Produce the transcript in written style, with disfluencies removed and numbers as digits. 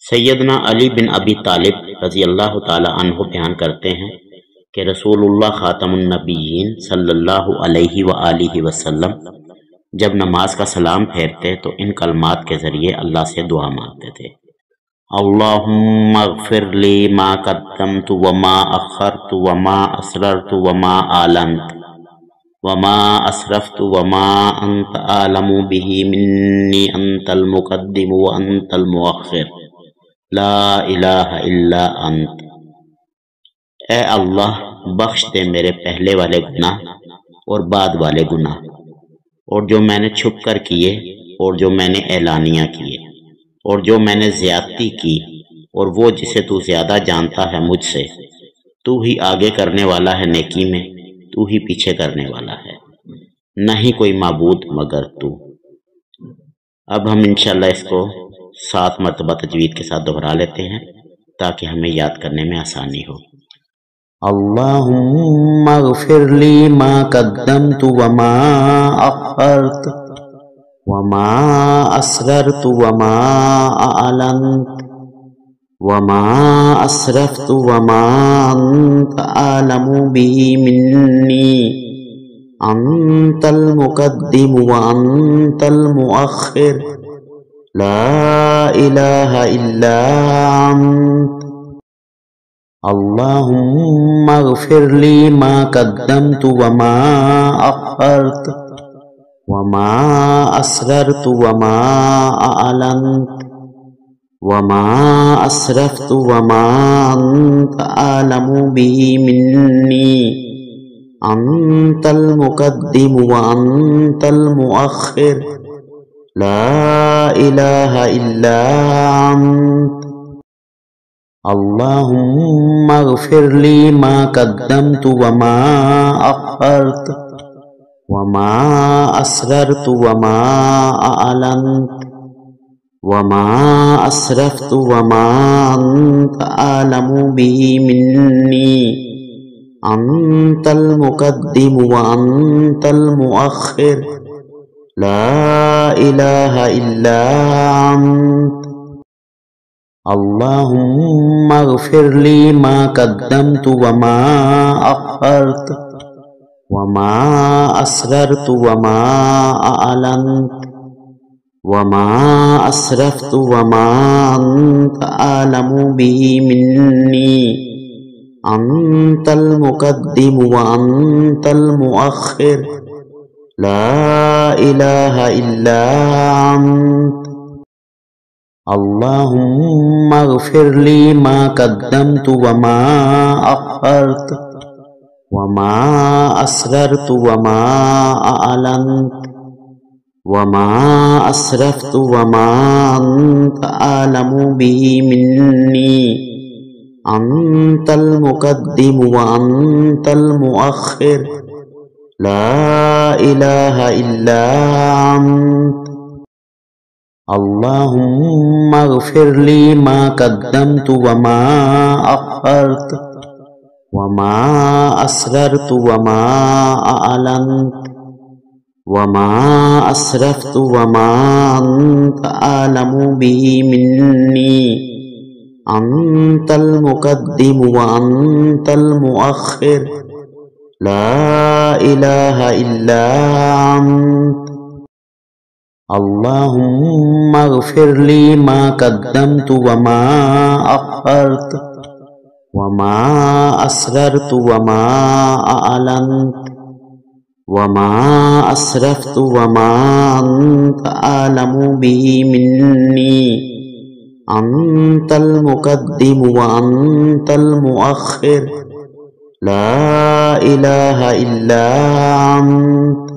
सैयदना अली बिन अबी तालिब रज़ी अल्लाह ताला अन्हु बयान करते हैं कि रसूलुल्लाह खातमुन नबिय्यीन सल्लल्लाहु अलैहि व आलिहि वसल्लम जब नमाज का सलाम फेरते तो इन कलमात के ज़रिए अल्लाह से दुआ मांगते थे। अल्लाहुम्मा अग़फ़िर ली मा क़द्दमतु व मा अख़रतु व मा असररतु व मा आलनतु व मा असरफ़तु व मा अंत आलमु बिही मिन्नी अंतल मुक़द्दिमु व अंतल मुअख़्ख़िर ला इलाहा इल्ला अंत। ए अल्लाह, बख्श दे मेरे पहले वाले गुनाह और बाद वाले गुनाह, और जो मैंने छुप कर किए और जो मैंने ऐलानिया किए, और जो मैंने ज्यादती की, और वो जिसे तू ज्यादा जानता है मुझसे। तू ही आगे करने वाला है नेकी में, तू ही पीछे करने वाला है, नहीं कोई माबूद मगर तू। अब हम इंशाल्लाह इसको 7 मरतबा तजवीद के साथ दोहरा लेते हैं ताकि हमें याद करने में आसानी हो। अल्लाहुम्मा अग़फ़िर ली मा क़द्दमतु व मा अख़रतु व मा असररतु व मा अअलनतु व मा असरफ़तु व मा अंत आलमु बिही मिन्नी अंतल मुक़द्दिमु व अंतल मुअख़्ख़िर ला इलाहा इल्ला अंत। अल्लाहुम्मा अग़फ़िर ली मा क़द्दमतु व मा अख़रतु व मा असररतु व मा अअलनतु व मा असरफ़तु व मा अंत आलमु बिही मिन्नी अंतल मुक़द्दिमु व अंतल मुअख़्ख़िर ला इलाहा इल्ला अंत। अल्लाहुम्मा अग़फ़िर ली मा क़द्दमतु व मा अख़रतु व मा असररतु व मा अअलनतु व मा असरफ़तु व मा अंत आलमु बिही मिन्नी अंतल मुक़द्दिमु व अंतल मुअख़्ख़िर ला इलाहा इल्ला अंत। अल्लाहुम्मा अग़फ़िर ली मा क़द्दमतु व मा अख़रतु व मा असररतु व मा अअलनतु व मा असरफ़तु व मा अंत आलमु बिही मिन्नी अंतल मुक़द्दिमु व अंतल मुअख़्ख़िर ला इलाहा इल्ला अंत। अल्लाहुम्मा अग़फ़िर ली मा क़द्दमतु व मा अख़रतु व मा असररतु व मा अअलनतु व मा असरफ़तु व मा अंत आलमु बिही मिन्नी अंतल मुक़द्दिमु व अंतल मुअख़्ख़िर ला इलाहा इल्ला अंत। अल्लाहुम्मा अग़फ़िर ली मा क़द्दमतु व मा अख़रतु व मा असररतु व मा अअलनतु व मा असरफ़तु व मा अंत आलमु बिही मिन्नी अंतल मुक़द्दिमु व अंतल मुअख़्ख़िर ला इलाहा इल्ला अंत। अल्लाहुम्मा अग़फ़िर ली मा क़द्दमतु व मा अख़रतु व मा असररतु व मा अअलनतु व मा असरफ़तु व मा अंत आलमु बिही मिन्नी अंतल मुक़द्दिमु व अंतल मुअख़्ख़िर ला इलाहा इल्ला अंत।